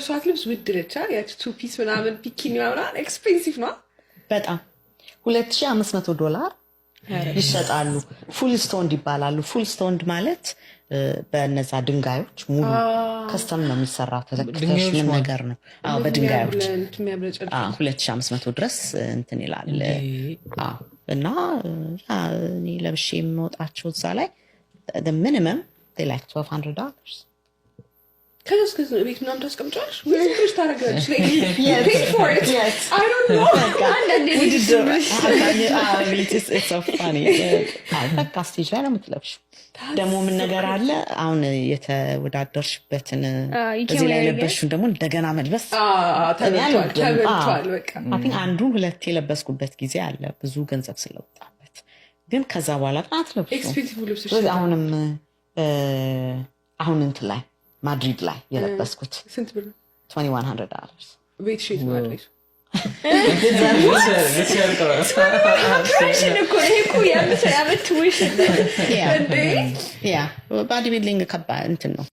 የምትለብሷት ልብስ ውድ ነች ያቺ ቱ ፒስ ምናምን ቢኪኒ ምናምን ኤክስፔንሲቭ ነው በጣም $2500 ይሸጣሉ ፉል ስቶንድ ይባላሉ ፉል ስቶንድ ማለት በእነዛ ድንጋዮች ሙሉ ከስተም ነው የሚሰራው ተለክተሽ ምን ነገር ነው በድንጋዮች 2500 ድረስ እንትን ይላል እና እኔ ለብሼ የምወጣቸው እዛ ላይ the minimum they like $1200 ከዚህ ቤት ምናምን ታስቀምጫለሽ ወይስ ብር ታረጋለሽ pay for it I don't know it's so funny በቃ ስቴጅ ላይ ነው የምትለብሺው ደግሞ ምን ነገር አለ አሁን የተወዳደርሽበትን እዚህ ላይ ለበሽውን ደግሞ እንደገና መልበስ ተበልቷል በቃ I think አንዱን ሁለቴ የለበስኩበት ጊዜ አለ ብዙ ገንዘብ ስለወጣበት ግን ከዛ በኋላ አትለብሽው ኤክስፔንሲቭ ልብስሽ አሁን እንትን ላይ ማድሪድ ላይ የለበስኩት ስንት ብር $2100 ቤት ሺት ማድሪድ ባዲ ቢልዲንግ ከባድ እንትን ነው